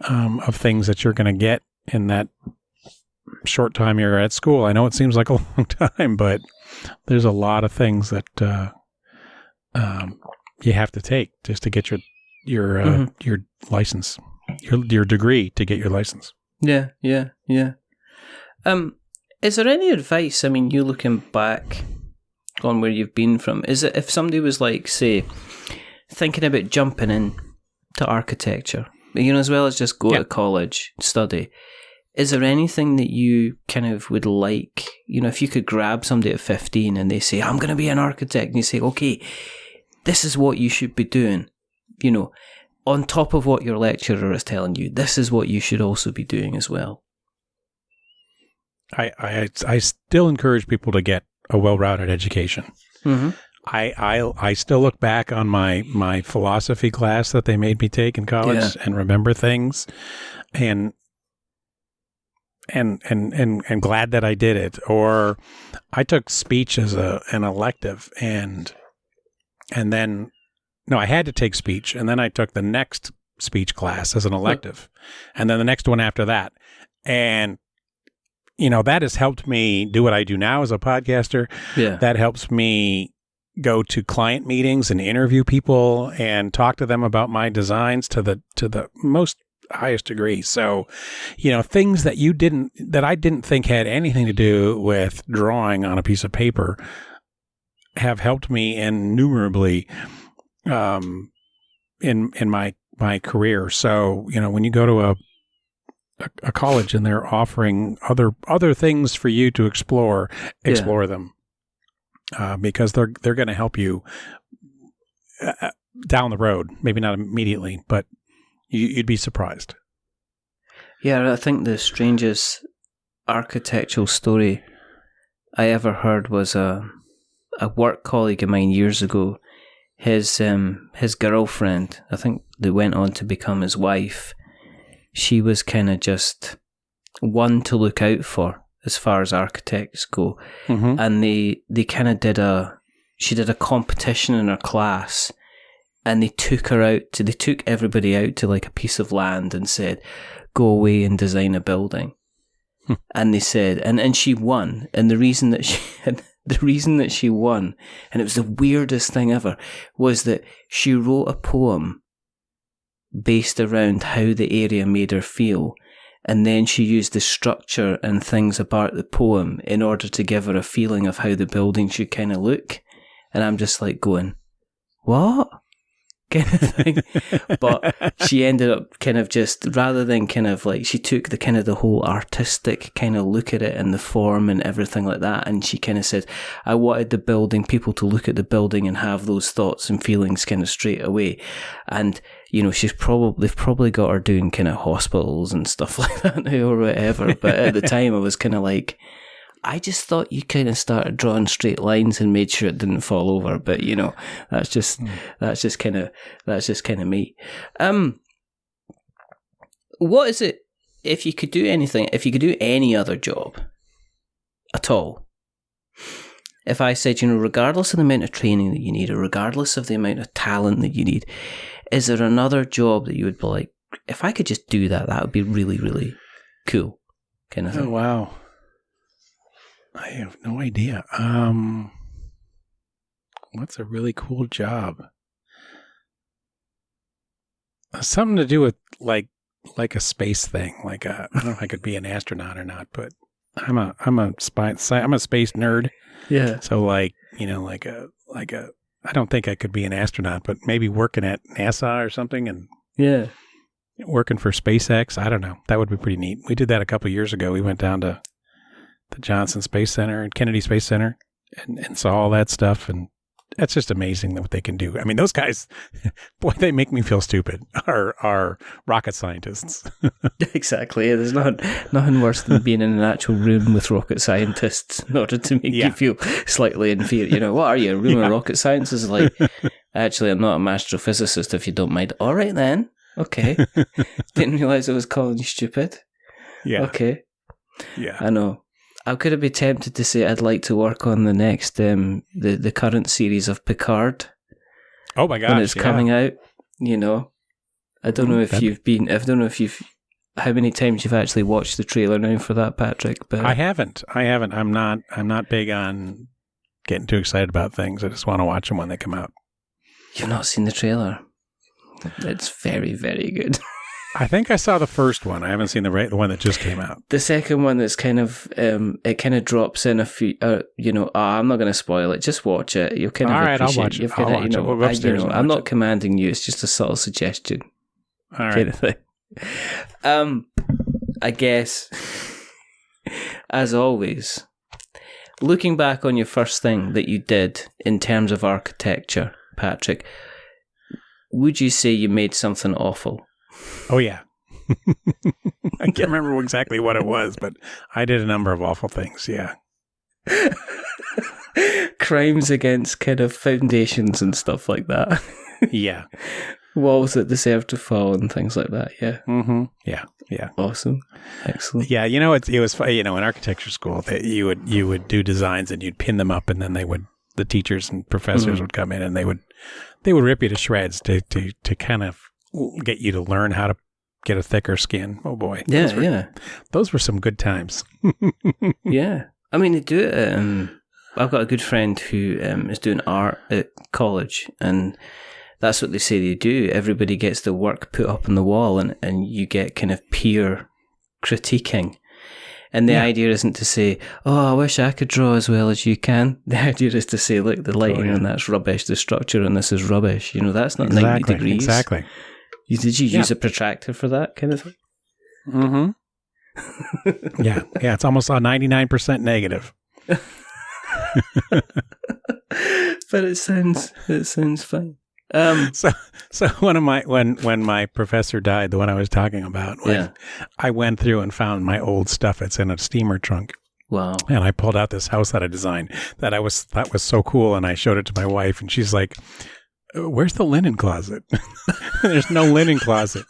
of things that you're going to get in that short time you're at school. I know it seems like a long time, but there's a lot of things that you have to take just to get your license, your degree to get your license. Yeah. Is there any advice, I mean, you looking back on where you've been from, is it if somebody was like, say, thinking about jumping in to architecture, as well as just go to college, study, is there anything that you kind of would like, if you could grab somebody at 15 and they say, I'm going to be an architect, and you say, okay, this is what you should be doing, on top of what your lecturer is telling you, this is what you should also be doing as well. I still encourage people to get a well-rounded education. I still look back on my philosophy class that they made me take in college and remember things, and glad that I did it. Or I took speech as an elective, and then I had to take speech, and then I took the next speech class as an elective, and then the next one after that. And, that has helped me do what I do now as a podcaster. Yeah. That helps me go to client meetings and interview people and talk to them about my designs to the most highest degree. So, things that I didn't think had anything to do with drawing on a piece of paper have helped me innumerably in my career. So, when you go to a college and they're offering other things for you to explore them, because they're going to help you down the road. Maybe not immediately, but you'd be surprised. Yeah, I think the strangest architectural story I ever heard was a work colleague of mine years ago. His girlfriend, I think they went on to become his wife. She was kind of just one to look out for as far as architects go. Mm-hmm. And they kind of she did a competition in her class, and they took everybody out to like a piece of land and said, go away and design a building. And they said, and she won. And the reason that she won, and it was the weirdest thing ever, was that she wrote a poem based around how the area made her feel, and then she used the structure and things about the poem in order to give her a feeling of how the building should kind of look. And I'm just like going, what? Kind of thing. But she ended up kind of just, rather than kind of like, she took the kind of the whole artistic kind of look at it and the form and everything like that, and she kind of said, I wanted people to look at the building and have those thoughts and feelings kind of straight away. And they've probably got her doing kind of hospitals and stuff like that now or whatever. But at the time I was kind of like, I just thought you kind of started drawing straight lines and made sure it didn't fall over. But that's just kind of me. What is it, if you could do any other job at all? If I said, regardless of the amount of training that you need, or regardless of the amount of talent that you need, is there another job that you would be like, if I could just do that, that would be really, really cool, kind of thing? Oh, wow. I have no idea. What's a really cool job? Something to do with like a space thing. I don't know if I could be an astronaut or not, but I'm a space nerd. Yeah. So I don't think I could be an astronaut, but maybe working at NASA or something, and working for SpaceX. I don't know. That would be pretty neat. We did that a couple of years ago. We went down to the Johnson Space Center and Kennedy Space Center and saw all that stuff. And that's just amazing what they can do. I mean, those guys, boy, they make me feel stupid, are rocket scientists. Exactly. There's nothing worse than being in an actual room with rocket scientists in order to make you feel slightly inferior. What are you, a room of rocket science? Is like, actually, I'm not a astrophysicist, if you don't mind. All right, then. Okay. Didn't realize I was calling you stupid. Yeah. Okay. Yeah. I know. I could have been tempted to say I'd like to work on the next, the current series of Picard. Oh my gosh! When it's coming out, I don't know if how many times you've actually watched the trailer now for that, Patrick. But I haven't. I'm not big on getting too excited about things. I just want to watch them when they come out. You've not seen the trailer? It's very, very good. I think I saw the first one. I haven't seen the one that just came out. The second one that's kind of it kind of drops in a few. I'm not going to spoil it. Just watch it. You'll kind of all right. appreciate. I'll watch it. I'll watch it. We'll go upstairs I'm not commanding you. It's just a subtle suggestion. All right. Kind of thing. I guess, as always, looking back on your first thing that you did in terms of architecture, Patrick, would you say you made something awful? Oh, yeah. I can't remember exactly what it was, but I did a number of awful things, yeah. Crimes against kind of foundations and stuff like that. Yeah. Walls that deserve to fall and things like that, yeah. Mm-hmm. Yeah, yeah. Awesome. Excellent. Yeah, it was in architecture school, that you would do designs and you'd pin them up, and then the teachers and professors would come in and they would rip you to shreds to kind of get you to learn how to get a thicker skin. Oh boy. Yeah, Those were some good times. yeah. I mean, they do it. I've got a good friend who is doing art at college, and that's what they say they do. Everybody gets the work put up on the wall, and you get kind of peer critiquing. And the idea isn't to say, oh, I wish I could draw as well as you can. The idea is to say, look, the lighting on that's rubbish, the structure on this is rubbish. That's not 90 degrees. Exactly. Did you use a protractor for that kind of thing? Mm-hmm. Yeah, it's almost a 99% negative. But it sounds fine. So one of my when my professor died, the one I was talking about, I went through and found my old stuff. It's in a steamer trunk. Wow! And I pulled out this house that I designed that thought was so cool, and I showed it to my wife, and she's like, "Where's the linen closet?" There's no linen closet,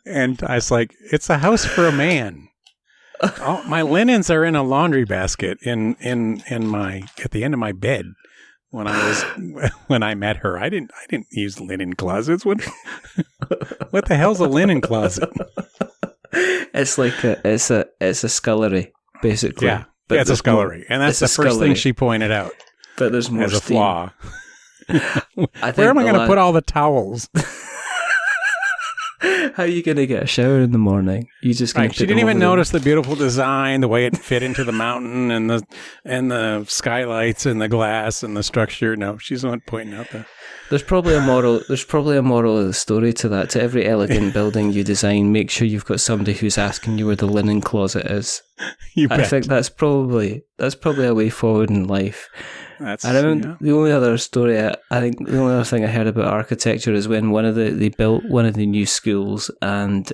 and I was like, "It's a house for a man." All my linens are in a laundry basket in my at the end of my bed. When I met her, I didn't use linen closets. What the hell's a linen closet? It's like it's a scullery, basically. Yeah, but it's a scullery, and that's the first thing she pointed out. But there's more as a steam. flaw. Where am I going to put all the towels? How are you going to get a shower in the morning? You just going She didn't even notice the beautiful design, the way it fit into the mountain, and the skylights and the glass and the structure. No, she's not pointing out that. There's probably a moral. There's probably a moral of the story to that. To every elegant building you design, make sure you've got somebody who's asking you where the linen closet is. I think that's probably a way forward in life. The only other story, I think the only other thing I heard about architecture is when they built one of the new schools, and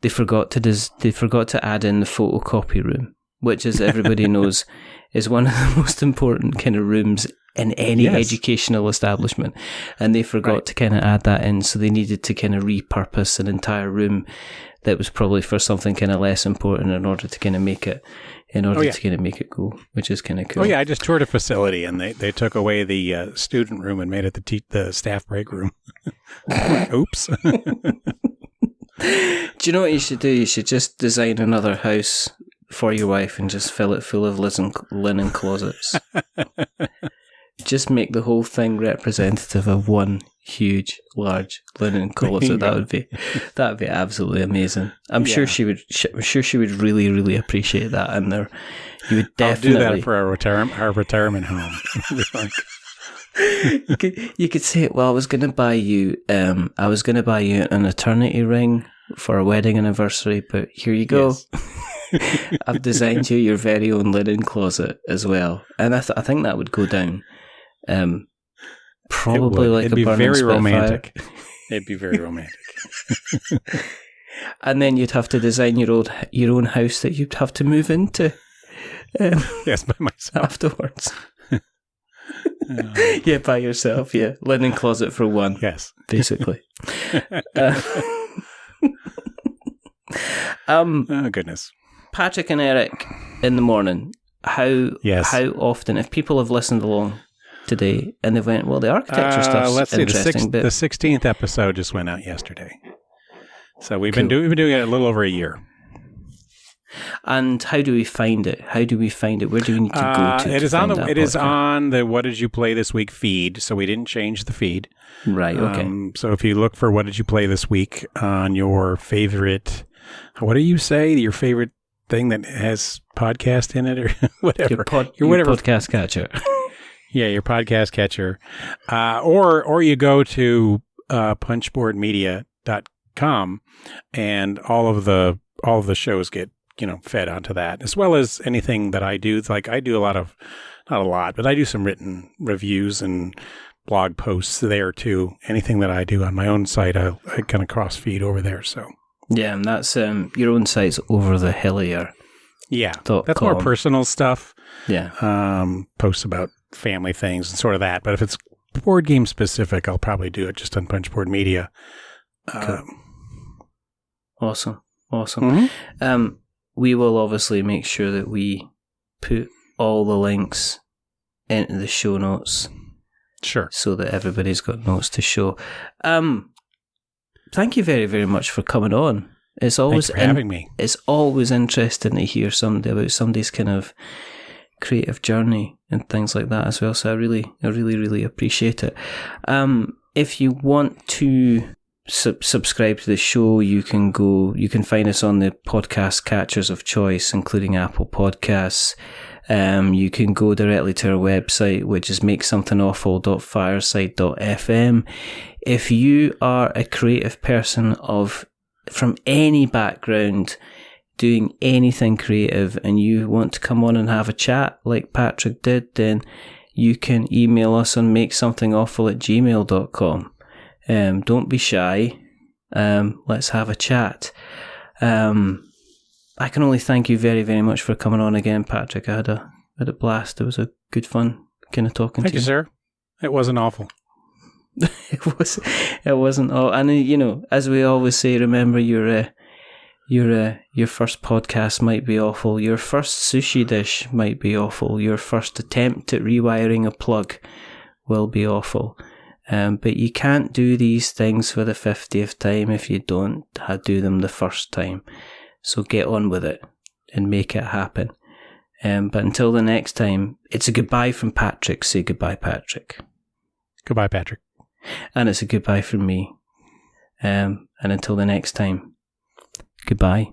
they forgot to add in the photocopy room, which, as everybody knows, is one of the most important kind of rooms in any educational establishment, and they forgot to kind of add that in, so they needed to kind of repurpose an entire room that was probably for something kind of less important in order to kind of make it go, which is kind of cool. Oh yeah, I just toured a facility, and they took away the student room and made it the staff break room. Oops. Do you know what you should do? You should just design another house for your wife and just fill it full of linen closets. Just make the whole thing representative of one huge, large linen closet. That would be absolutely amazing. I'm sure she would. I'm sure she would really, really appreciate that. And there, you would definitely I'll do that for our retirement home. You could say, well, I was going to buy you an eternity ring for a wedding anniversary, but here you go. Yes. I've designed you your very own linen closet as well, and I think that would go down. Probably like it'd a burning very Spitfire. Romantic. It'd be very romantic. And then you'd have to design your own house that you'd have to move into. Yes, by myself afterwards. Yeah, by yourself. Yeah, linen closet for one. Yes, basically. Oh goodness. Patrick and Eric in the morning. How often, if people have listened along today and they went, well, the architecture stuff's interesting. The 16th episode just went out yesterday, so we've been doing it a little over a year. And how do we find it? Where do we need to go to? It is on the What Did You Play This Week feed, so we didn't change the feed. Right. Okay. So if you look for What Did You Play This Week on your favorite, what do you say? Your favorite thing that has podcast in it or whatever. Your podcast catcher. Yeah, your podcast catcher. Or you go to punchboardmedia.com and all of the shows get, fed onto that, as well as anything that I do. It's like I do not a lot, but I do some written reviews and blog posts there too. Anything that I do on my own site, I kind of cross feed over there. So yeah, and that's your own site's Over the Hillier. Yeah, that's more personal stuff. Yeah, posts about family things and sort of that. But if it's board game specific, I'll probably do it just on Punchboard Media. Cool. Awesome. Mm-hmm. We will obviously make sure that we put all the links into the show notes Sure. So that everybody's got notes to show. Thank you very, very much for coming on. It's always Thanks for having me. It's always interesting to hear about somebody's kind of creative journey and things like that as well. So I really appreciate it. If you want to subscribe to the show, you can find us on the podcast catchers of choice, including Apple Podcasts. You can go directly to our website, which is makesomethingawful.fireside.fm. If you are a creative person from any background, doing anything creative, and you want to come on and have a chat like Patrick did, then you can email us on makesomethingawful@gmail.com. Don't be shy. Let's have a chat. I can only thank you very, very much for coming on again, Patrick. I had a blast. It was a good fun kind of talking to you. Thank you, sir. It wasn't awful. It wasn't all. And as we always say, remember your first podcast might be awful. Your first sushi dish might be awful. Your first attempt at rewiring a plug will be awful. But you can't do these things for the 50th time if you don't do them the first time. So get on with it and make it happen. But until the next time, it's a goodbye from Patrick. Say goodbye, Patrick. Goodbye, Patrick. And it's a goodbye from me. And until the next time, goodbye.